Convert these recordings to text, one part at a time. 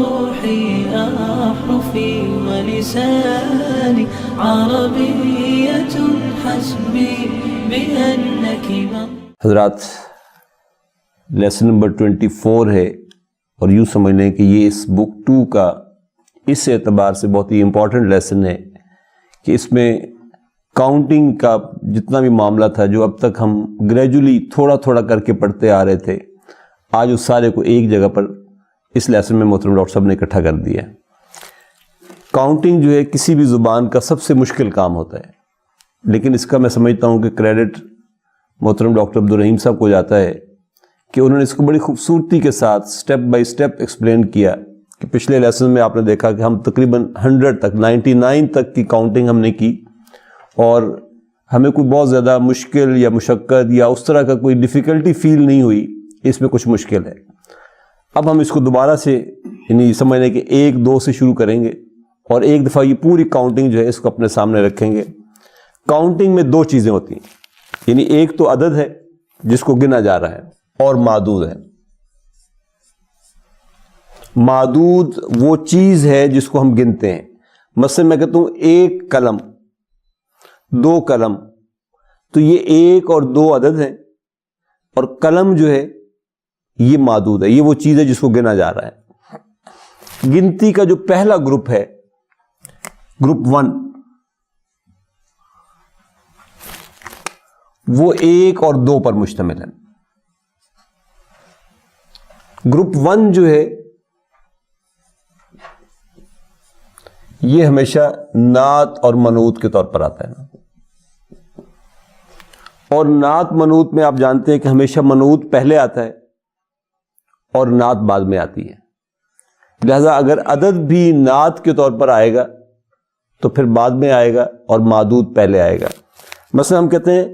روحي أحرفي ولساني عربية حسبي بأنك حضرات لیسن نمبر 24 ہے، اور یوں سمجھ لیں کہ یہ اس بک 2 کا اس اعتبار سے بہت ہی امپورٹنٹ لیسن ہے کہ اس میں کاؤنٹنگ کا جتنا بھی معاملہ تھا، جو اب تک ہم گریجولی تھوڑا تھوڑا کر کے پڑھتے آ رہے تھے، آج اس سارے کو ایک جگہ پر اس لیسن میں محترم ڈاکٹر صاحب نے اکٹھا کر دیا ہے۔ کاؤنٹنگ جو ہے کسی بھی زبان کا سب سے مشکل کام ہوتا ہے، لیکن اس کا میں سمجھتا ہوں کہ کریڈٹ محترم ڈاکٹر عبدالرحیم صاحب کو جاتا ہے کہ انہوں نے اس کو بڑی خوبصورتی کے ساتھ سٹیپ بائی سٹیپ ایکسپلین کیا کہ پچھلے لیسن میں آپ نے دیکھا کہ ہم تقریباً 100 تک 99 تک کی کاؤنٹنگ ہم نے کی، اور ہمیں کوئی بہت زیادہ مشکل یا مشقت یا اس طرح کا کوئی ڈیفیکلٹی فیل نہیں ہوئی، اس میں کچھ مشکل ہے۔ اب ہم اس کو دوبارہ سے یعنی سمجھ لیں کہ 1 2 سے شروع کریں گے، اور ایک دفعہ یہ پوری کاؤنٹنگ جو ہے اس کو اپنے سامنے رکھیں گے۔ کاؤنٹنگ میں 2 چیزیں ہوتی ہیں، یعنی ایک تو عدد ہے جس کو گنا جا رہا ہے، اور معدود ہے۔ معدود وہ چیز ہے جس کو ہم گنتے ہیں۔ مثلا میں کہتا ہوں 1 قلم، 2 قلم، تو یہ 1 اور 2 عدد ہیں، اور قلم جو ہے یہ معدود ہے، یہ وہ چیز ہے جس کو گنا جا رہا ہے۔ گنتی کا جو پہلا گروپ ہے، گروپ 1، وہ 1 اور 2 پر مشتمل ہے۔ گروپ 1 جو ہے یہ ہمیشہ نعت اور منعوت کے طور پر آتا ہے، اور نعت منعوت میں آپ جانتے ہیں کہ ہمیشہ منعوت پہلے آتا ہے اور نعت بعد میں آتی ہے، لہذا اگر عدد بھی نعت کے طور پر آئے گا تو پھر بعد میں آئے گا اور معدود پہلے آئے گا۔ مثلا ہم کہتے ہیں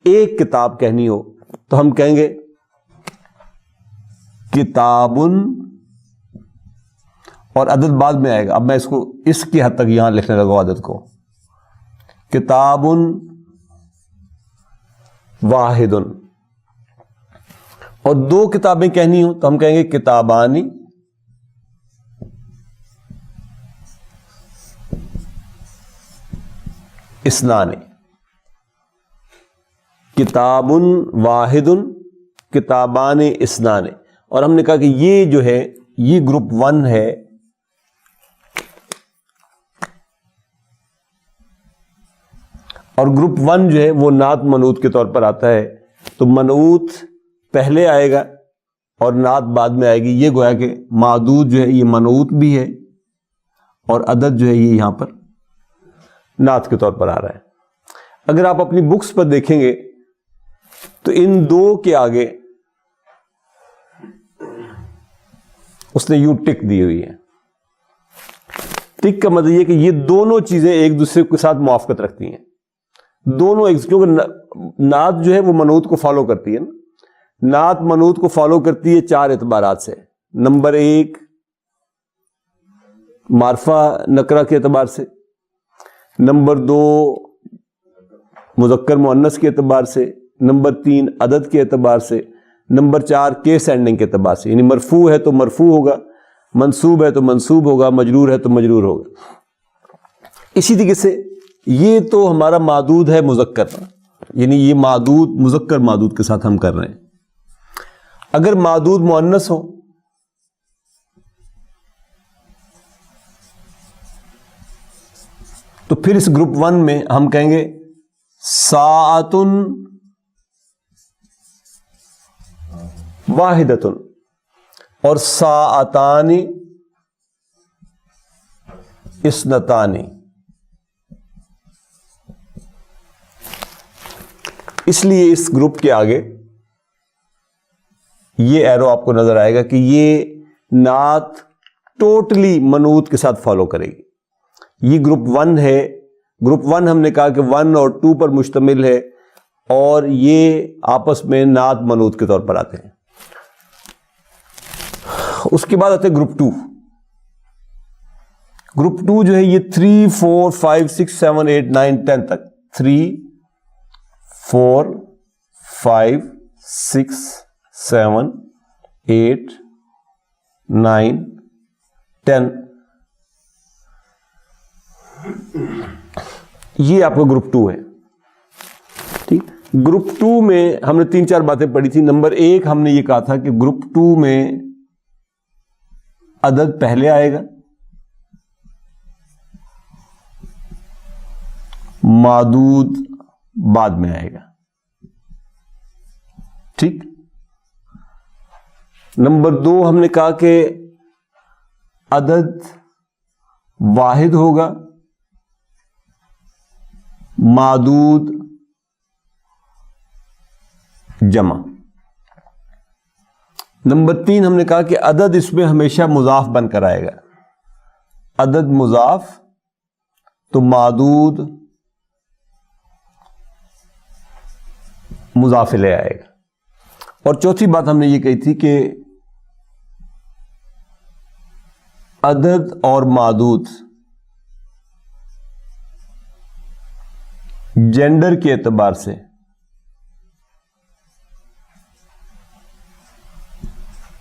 1 کتاب کہنی ہو تو ہم کہیں گے کتابن، اور عدد بعد میں آئے گا۔ اب میں اس کو اس کی حد تک یہاں لکھنے لگا عدد کو، کتابن واحدن، اور 2 کتابیں کہنی ہوں تو ہم کہیں گے کتابانی اثنان، کتابن واحدن کتابان اثنان۔ اور ہم نے کہا کہ یہ جو ہے یہ گروپ 1 ہے، اور گروپ 1 جو ہے وہ نعت منعوت کے طور پر آتا ہے، تو منعوت پہلے آئے گا اور نعت بعد میں آئے گی۔ یہ گویا کہ معدود جو ہے یہ منعوت بھی ہے، اور عدد جو ہے یہ یہاں پر نعت کے طور پر آ رہا ہے۔ اگر آپ اپنی بکس پر دیکھیں گے تو ان 2 کے آگے اس نے یوں ٹک دی ہوئی ہے۔ ٹک کا مطلب یہ کہ یہ دونوں چیزیں ایک دوسرے کے ساتھ موافقت رکھتی ہیں، دونوں کیونکہ نعت جو ہے وہ منعوت کو فالو کرتی ہے نا۔ نعت منعوت کو فالو کرتی ہے 4 اعتبارات سے۔ نمبر 1 معرفہ نکرہ کے اعتبار سے، نمبر 2 مذکر مؤنث کے اعتبار سے، نمبر 3 عدد کے اعتبار سے، نمبر 4 کیس اینڈنگ کے اعتبار سے، یعنی مرفوع ہے تو مرفوع ہوگا، منصوب ہے تو منصوب ہوگا، مجرور ہے تو مجرور ہوگا۔ اسی طریقے سے یہ تو ہمارا معدود ہے مذکر، یعنی یہ معدود مذکر معدود کے ساتھ ہم کر رہے ہیں۔ اگر معدود مؤنث ہو تو پھر اس گروپ 1 میں ہم کہیں گے ساعتن واحدتن، اور ساعتانی اثنتانی۔ اس لیے اس گروپ کے آگے یہ ایرو آپ کو نظر آئے گا کہ یہ نعت ٹوٹلی منعوت کے ساتھ فالو کرے گی۔ یہ گروپ 1 ہے۔ گروپ 1 ہم نے کہا کہ 1 اور 2 پر مشتمل ہے، اور یہ آپس میں نعت منعوت کے طور پر آتے ہیں۔ اس کے بعد آتے ہیں گروپ 2۔ گروپ 2 جو ہے یہ 3 4 5 6 7 8 9 10 تک، 3 4 5 6 7 8 9 10. یہ آپ کا گروپ 2 ہے. ٹھیک. گروپ 2 میں ہم نے 3-4 باتیں پڑھی تھی. نمبر 1 ہم نے یہ کہا تھا کہ گروپ 2 میں عدد پہلے آئے گا, معدود بعد میں آئے گا. ٹھیک. نمبر 2 ہم نے کہا کہ عدد واحد ہوگا, معدود جمع. نمبر 3 ہم نے کہا کہ عدد اس میں ہمیشہ مضاف بن کر آئے گا. عدد مضاف تو معدود مضاف الیہ آئے گا. اور چوتھی بات ہم نے یہ کہی تھی کہ عدد اور معدود جینڈر کے اعتبار سے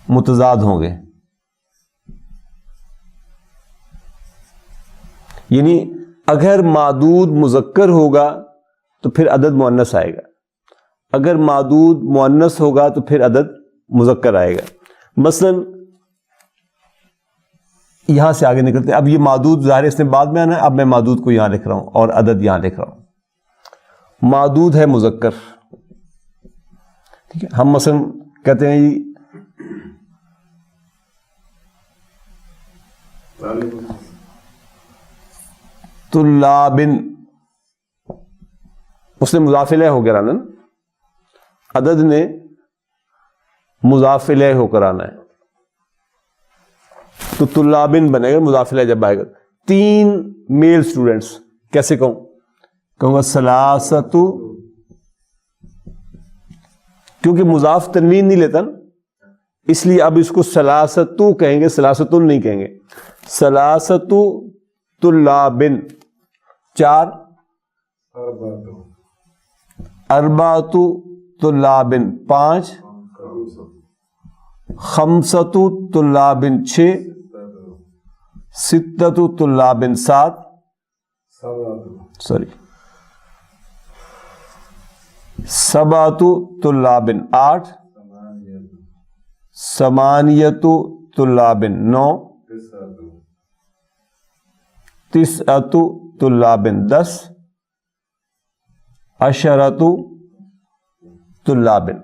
متضاد ہوں گے. یعنی اگر معدود مذکر ہوگا تو پھر عدد مؤنث آئے گا, اگر معدود مؤنث ہوگا تو پھر عدد مذکر آئے گا. مثلا یہاں سے آگے نکلتے ہیں. اب یہ معدود ظاہر اس نے بعد میں آنا ہے, اب میں معدود کو یہاں لکھ رہا ہوں اور عدد یہاں لکھ رہا ہوں. معدود ہے مذکر. ٹھیک ہے. ہم مثلا کہتے ہیں جی طلابن, اس نے مضاف الیہ ہو کر آنا, عدد نے مضاف الیہ ہو کر آنا ہے, تو طلابن بنے گا مضاف الیہ جب آئے گا. 3 میل اسٹوڈنٹس کیسے کہوں گا ثلاثۃ, کیونکہ مضاف تنوین نہیں لیتا نا, اس لیے اب اس کو ثلاثۃ کہیں گے, ثلاثۃ نہیں کہیں گے. ثلاثۃ طلابن 4, اربعۃ طلابن 5, خمسۃ طلابن 6, ستۃ طلابن 7, سبعۃ طلابن 8, ثمانیۃ طلابن 9, تسعۃ طلابن 10, عشرۃ طلابن.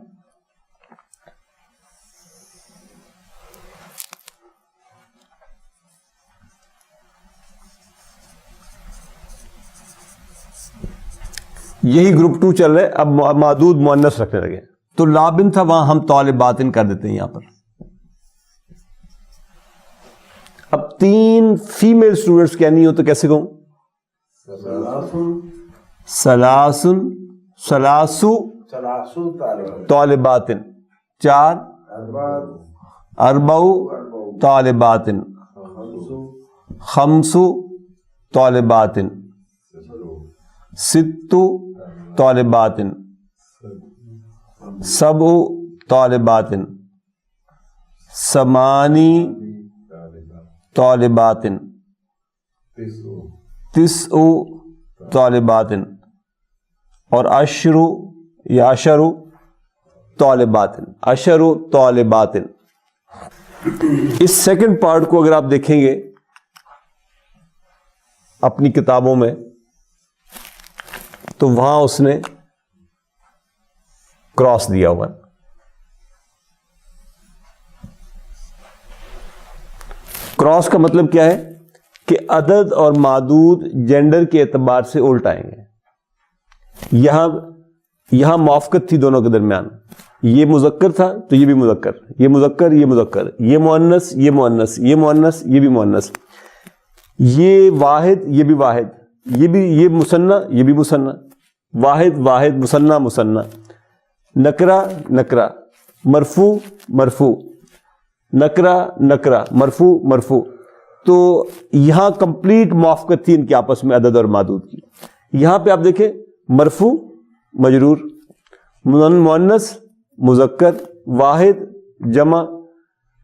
یہی گروپ 2 چل رہے. اب معدود مؤنث رکھنے لگے. طلابن تھا, وہاں ہم طالباتن کر دیتے ہیں یہاں پر. اب 3 فیمیل اسٹوڈنٹس کہنی ہو تو کیسے کہوں؟ ثلاثو طالباتن 4, اربعو طالباتن, خمسو طالباتن, ستو طالباتن, سبع طالباتن, ثمانی طالباتن, تسع طالباتن, اور عشر طالباتن. عشر طالباتن. اس سیکنڈ پارٹ کو اگر آپ دیکھیں گے اپنی کتابوں میں تو وہاں اس نے کراس دیا ہوا. کراس کا مطلب کیا ہے کہ عدد اور معدود جینڈر کے اعتبار سے الٹ آئیں گے. یہاں موافقت تھی دونوں کے درمیان. یہ مذکر تھا تو یہ بھی مذکر, یہ مذکر یہ مذکر, یہ مؤنث یہ مؤنث, یہ مؤنث یہ بھی مؤنث, یہ واحد یہ بھی واحد, یہ مثنی یہ بھی مثنی, واحد واحد, مثنی مثنی, نکرہ نکرہ, مرفوع مرفوع, نکرہ نکرہ, مرفوع مرفوع. تو یہاں کمپلیٹ موافقت تھی ان کے آپس میں عدد اور معدود کی. یہاں پہ آپ دیکھیں مرفوع مجرور, مؤنث مذکر, واحد جمع.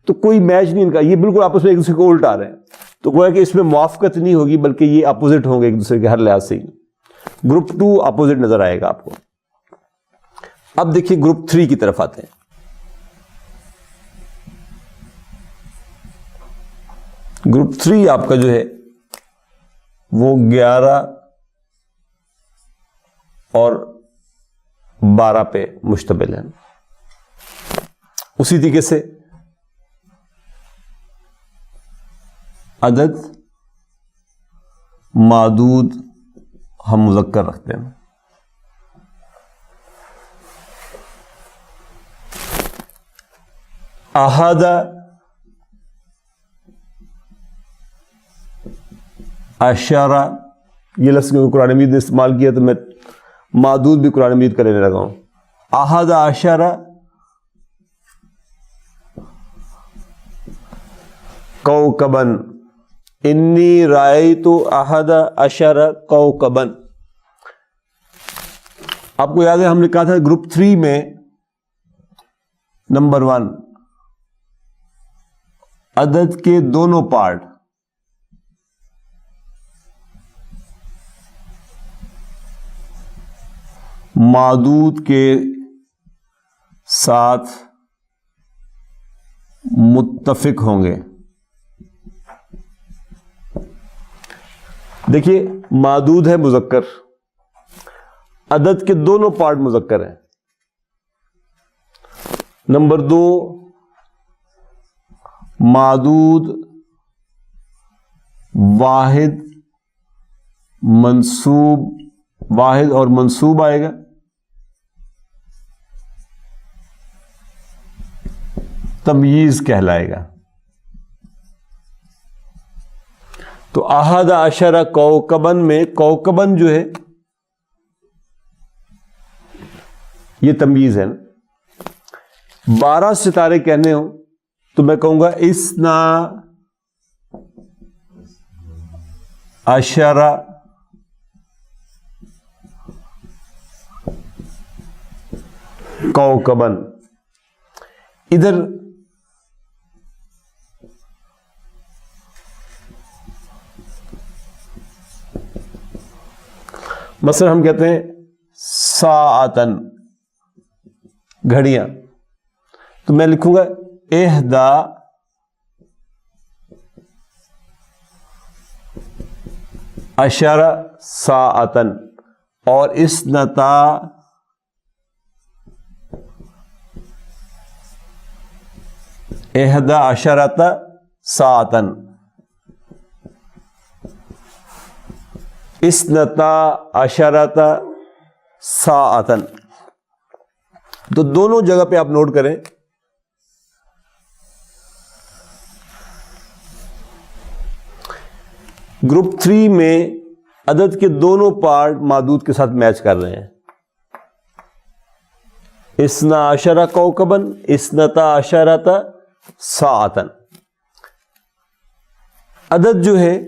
تو کوئی میچ نہیں ان کا, یہ بالکل آپس میں ایک دوسرے کو الٹ آ رہے ہیں. تو گویا کہ اس میں موافقت نہیں ہوگی بلکہ یہ اپوزٹ ہوں گے ایک دوسرے کے ہر لحاظ سے ہی. گروپ 2 اپوزٹ نظر آئے گا آپ کو. اب دیکھیے گروپ 3 کی طرف آتے ہیں. گروپ 3 آپ کا جو ہے وہ 11 اور 12 پہ مشتمل ہے. اسی طریقے سے عدد معدود ہم مذکر رکھتے ہیں. احد اشارہ یہ لفظ قرآن مجید نے استعمال کیا تو میں معدود بھی قرآن مجید کا لینے لگا ہوں. احد اشارہ کوکبن انی رأیت احد اشارہ کوکبن. آپ کو یاد ہے ہم نے کہا تھا گروپ 3 میں نمبر 1 عدد کے دونوں پارٹ معدود کے ساتھ متفق ہوں گے. دیکھیے معدود ہے مذکر, عدد کے دونوں پارٹ مذکر ہیں. نمبر 2 معدود واحد اور منصوب آئے گا. تمییز کہلائے گا. تو احد عشر کوکبن میں کوکبن جو ہے یہ تمییز ہے نا. 12 ستارے کہنے ہوں تو میں کہوں گا اسنا عشر کوکبن. ادھر مثلا ہم کہتے ہیں ساعتن گھڑیاں, تو میں لکھوں گا احدا عشرہ ساعتن اور اثنتا احدا عشرۃ ساعتن. اثنتا عشرۃ ساعتن. تو دونوں جگہ پہ آپ نوٹ کریں گروپ 3 میں عدد کے دونوں پارٹ معدود کے ساتھ میچ کر رہے ہیں. اثنا عشرہ کوکبن اثنتا عشرۃ ساعتن. عدد جو ہے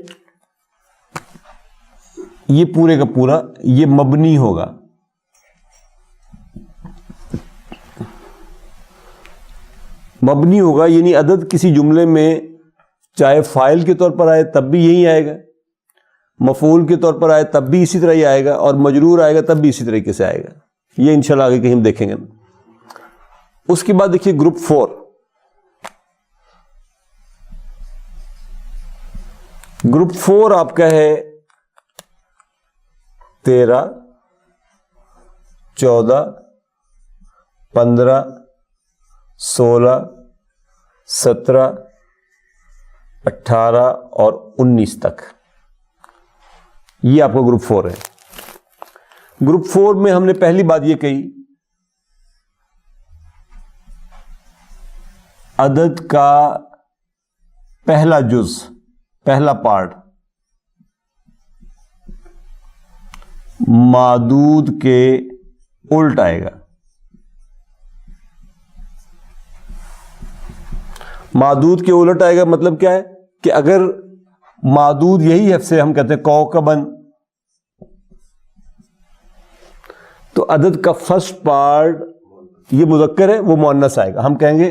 یہ پورے کا پورا یہ مبنی ہوگا. مبنی ہوگا یعنی عدد کسی جملے میں چاہے فاعل کے طور پر آئے تب بھی یہی آئے گا, مفعول کے طور پر آئے تب بھی اسی طرح ہی آئے گا, اور مجرور آئے گا تب بھی اسی طریقے سے آئے گا. یہ انشاءاللہ آگے کہیں ہم دیکھیں گے. اس کے بعد دیکھیے گروپ 4. گروپ 4 آپ کا ہے 13 14 15 16 17 18 اور 19 تک. یہ آپ کا گروپ 4 ہے. گروپ 4 میں ہم نے پہلی بات یہ کہی عدد کا پہلا جز پہلا پارٹ معدود کے الٹ آئے گا. معدود کے الٹ آئے گا مطلب کیا ہے کہ اگر معدود یہی ہے سے ہم کہتے ہیں کوکبن, تو عدد کا فرسٹ پارٹ یہ مذکر ہے وہ مؤنث آئے گا. ہم کہیں گے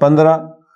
15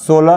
16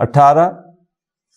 18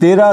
13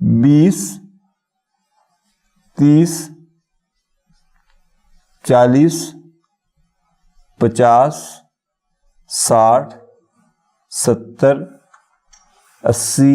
20, 30, 40, 50, 60, 70, 80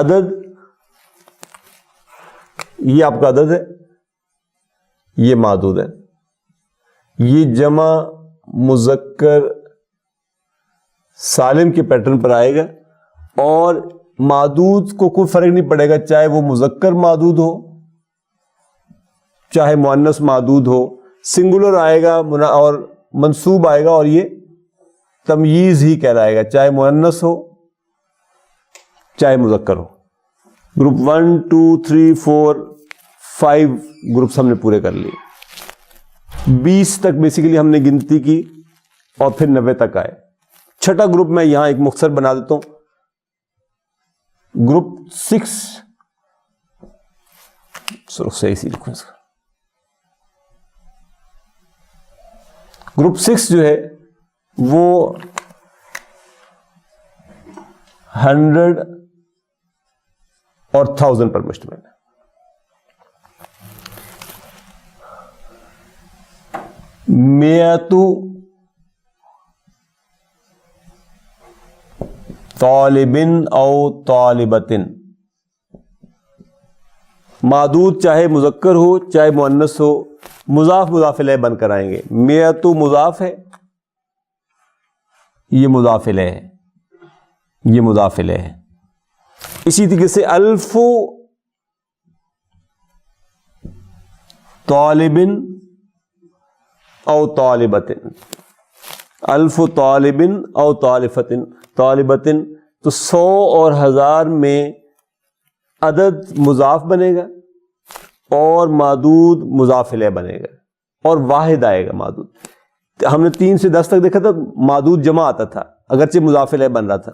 عدد یہ آپ کا عدد ہے، یہ معدود ہے، یہ جمع مذکر سالم کے پیٹرن پر آئے گا، اور معدود کو کوئی فرق نہیں پڑے گا، چاہے وہ مذکر معدود ہو چاہے مؤنث معدود ہو، سنگولر آئے گا اور منصوب آئے گا، اور یہ تمییز ہی کہلائے گا، چاہے مؤنث ہو چاہے مذکر ہو۔ گروپ 1 2 3 4 5 گروپس ہم نے پورے کر لیے، 20 تک بیسیکلی ہم نے گنتی کی اور پھر 90 تک آئے۔ چھٹا گروپ میں یہاں ایک مختصر بنا دیتا ہوں، گروپ 6 صحیح سی لکھوں اس کا، گروپ 6 جو ہے وہ 100 اور 1000 پر مشتمل ہے۔ میاتو طالبن او طالبتن، معدود چاہے مذکر ہو چاہے مؤنث ہو، مضاف مضاف الیہ بن کر آئیں گے۔ میاتو مضاف ہے، یہ مضاف الیہ ہے، یہ مضاف الیہ ہے۔ اسی طریقے سے الف طالبن او طالبتن، الف طالبن او طالبتن، تو 100 اور 1000 میں عدد مضاف بنے گا اور معدود مضاف الیہ بنے گا، اور واحد آئے گا معدود۔ ہم نے 3 سے 10 تک دیکھا تھا معدود جمع آتا تھا اگرچہ مضاف الیہ بن رہا تھا،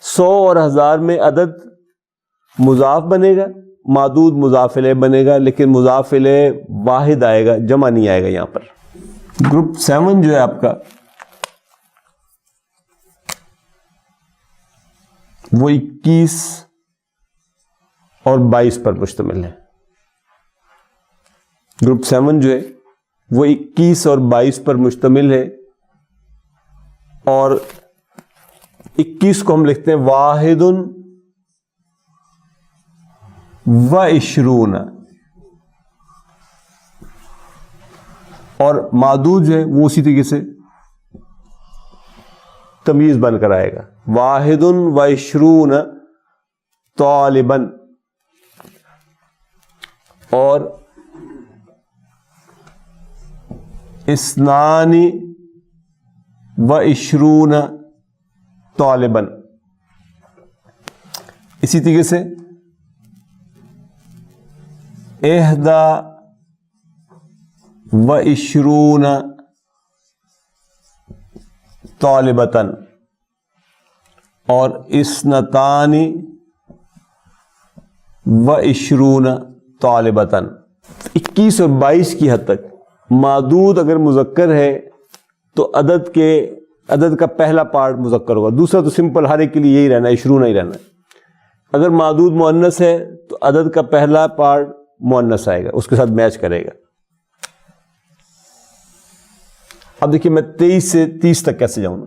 100 اور 1000 میں عدد مضاف بنے گا، معدود مضاف الیہ بنے گا، لیکن مضاف الیہ واحد آئے گا، جمع نہیں آئے گا یہاں پر۔ گروپ 7 جو ہے آپ کا وہ 21 اور 22 پر مشتمل ہے۔ گروپ 7 جو ہے وہ 21 اور 22 پر مشتمل ہے، اور 21 کو ہم لکھتے ہیں واحد و عشرون، اور معدود جو ہے وہ اسی طریقے سے تمیز بن کر آئے گا، واحد و عشرون طالباً، اور اثنان و عشرون طالباً، اسی طریقے سے احدی و عشرون طالبتاً، اور اثنتان و عشرون طالبتاً۔ 21 اور 22 کی حد تک معدود اگر مذکر ہے تو عدد کا پہلا پارٹ مذکر ہوگا، دوسرا تو سمپل ہر ایک کے لیے یہی رہنا ہے، عشرون ہی رہنا ہے۔ اگر معدود مؤنث ہے تو عدد کا پہلا پارٹ مؤنث آئے گا، اس کے ساتھ میچ کرے گا۔ اب دیکھیے میں 23 سے 30 تک کیسے جاؤں گا۔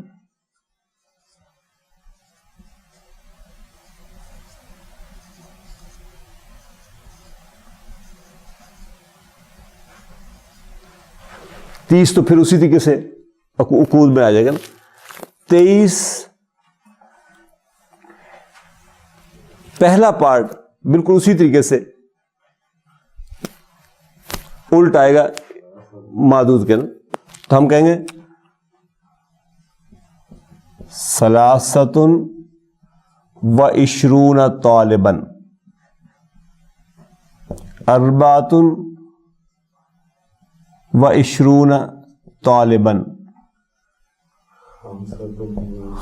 تیس تو پھر اسی طریقے سے عقود میں آ جائے گا نا۔ 23 پہلا پارٹ بالکل اسی طریقے سے الٹ آئے گا معدود کے نا، تو ہم کہیں گے ثلاثۃ و عشرون طالباً، اربعۃ و عشرون طالباً،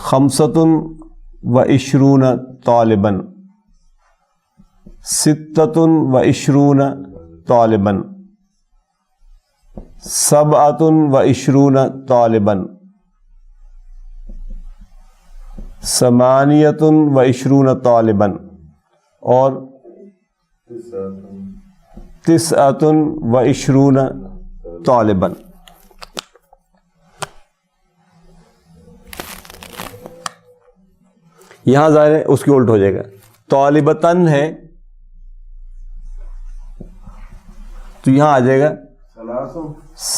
خمسۃ و عشرون طالباً، ستۃ و عشرون طالباً، سبعۃ و عشرون طالباً، ثمانیۃ و عشرون طالباً، اور تسعۃ و عشرون طالباً۔ یہاں ظاہر ہے اس کی الٹ ہو جائے گا، طالبتن ہے تو یہاں آ جائے گا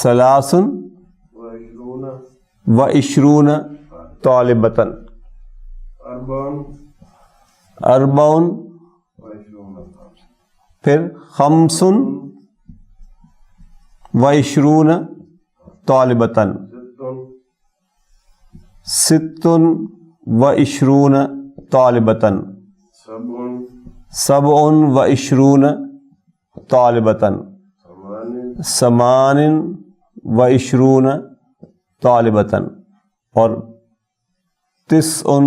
ثلاث و عشرون طالبتن، اربعن پھر خمس و عشرون طالبتن، ست و عشرون طالبتن، سبع و عشرون طالبتن، ثمان و عشرون طالبتن، اور تسع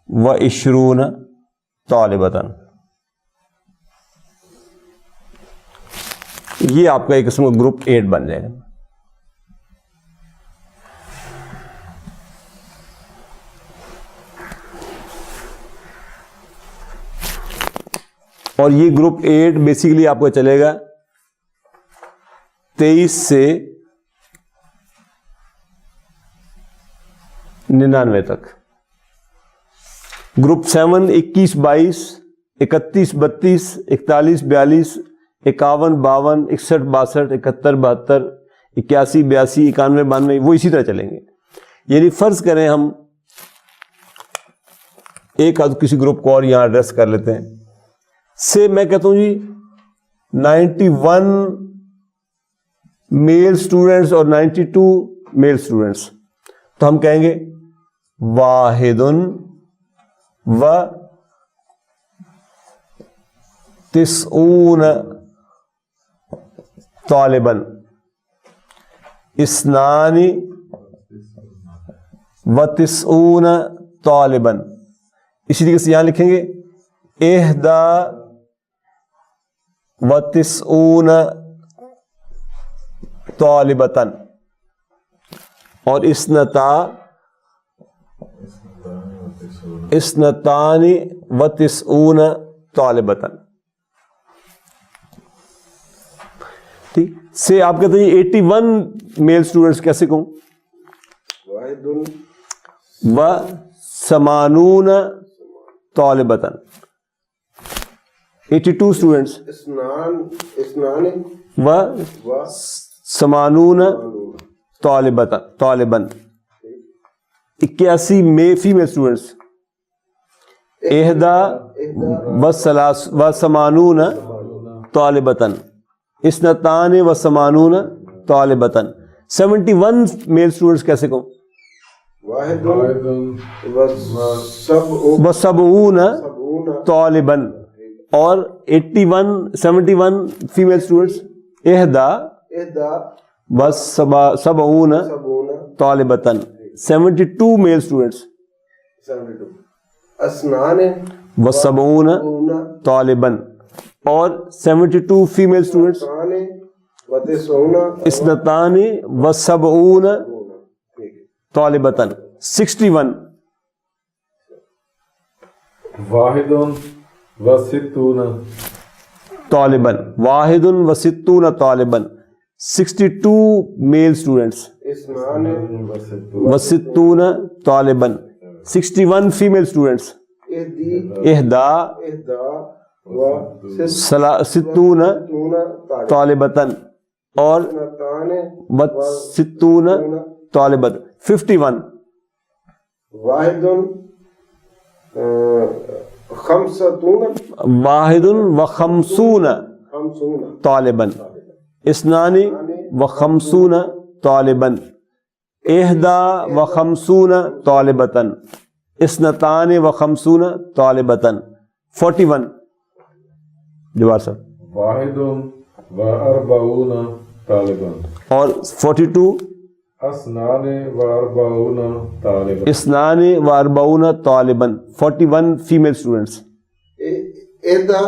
و عشرون طالبتن۔ یہ آپ کا ایک قسم کا گروپ 8 بن جائے گا۔ اور یہ گروپ 8 بیسیکلی آپ کا چلے گا 23 سے 99 تک۔ گروپ 7 21 22 31 32 41 42 51 52 61 62 71 72 81 82 91 92 وہ اسی طرح چلیں گے۔ یعنی فرض کریں ہم ایک کسی گروپ کو اور یہاں ایڈریس کر لیتے ہیں، سے میں کہتا ہوں جی 91 میل اسٹوڈنٹس اور 92 میل اسٹوڈنٹس، تو ہم کہیں گے واحد و تسعون طالباً، اثنان و تسعون طالباً۔ اسی طریقے سے یہاں لکھیں گے احدی و تسعون طالبتن، اور اثنتان و تسعون طالبتن۔ ٹھیک سے آپ کہتے ہیں 81 میل اسٹوڈنٹس کیسے کہوں؟ و ثمانون طالبتن، 82 اسٹوڈنٹس، و ثمانون طالباً، 81 فیمیل اسٹوڈنٹس، احدی و ثمانون طالبتن، اثنتان و ثمانون طالبتن۔ 71 میل اسٹوڈنٹس کیسے کہوں؟ و سبعون طالباً، اور 71 فیمیل اسٹوڈنٹس، احدی و سبعون طالبتن۔ 72 میل اسٹوڈنٹس، و سبعون طالباً، اور 72 فیمیل اسٹوڈنٹس، اثنتان و سبعون طالبتن۔ 61 واحد و ستون طالباً، واحد و ستون طالباً، 62 میل اسٹوڈنٹس، و ستون طالباً، 61 فیمیل اسٹوڈنٹس، احدی و ستون طالبتن، اور و ستون طالبتن۔ 51 واحد و خمسون طالباً، اثنان و خمسون طالباً، احدی و خمسون طالبتن، اثنتان و خمسون طالبتن۔ 41 جوار صاحب، واحد و اربعون طالباً، اور 42 اثنان و اربعون طالباً، اثنان و اربعون طالباً۔ 41 فیمیل اسٹوڈنٹس، احدی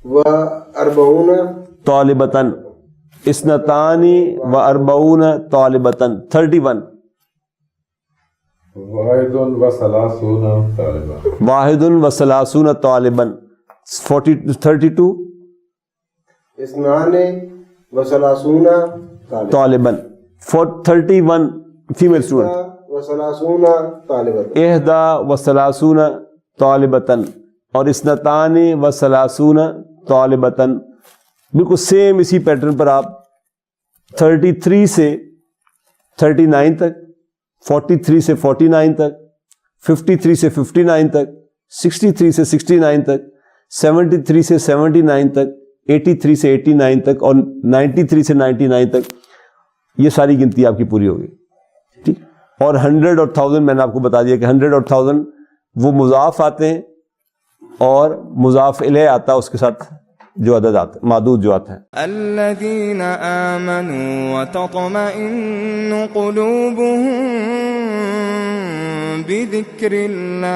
و اربعون طالبتن، اثنتان و اربعون طالبتن۔ 31 واحد و ثلاثون طالباً، واحد و ثلاثون طالباً۔ 32 اثنان و ثلاثون طالباً۔ 31 فیمیل اسٹوڈنٹ، و ثلاثون طالبۃ، احدی و ثلاثون طالبتن، اور اثنتان و ثلاثون طالبتن، بالکل سیم اسی پیٹرن پر آپ 33 سے 39 تک، 43 سے 49 تک، 53 سے 59 تک، 63 سے 69 تک، 73 سے 79 تک، 83 سے 89 تک اور 93 سے 99 تک، یہ ساری گنتی آپ کی پوری ہوگی. ٹھیک. اور 100 اور 1000 میں نے آپ کو بتا دیا کہ 100 اور 1000 وہ مضاف آتے ہیں اور مضاف الیہ آتا ہے اس کے ساتھ جو عدد آتا ہے، معدود جو آتا ہے. الذین آمنوا وتطمئن قلوبهم بذکر اللہ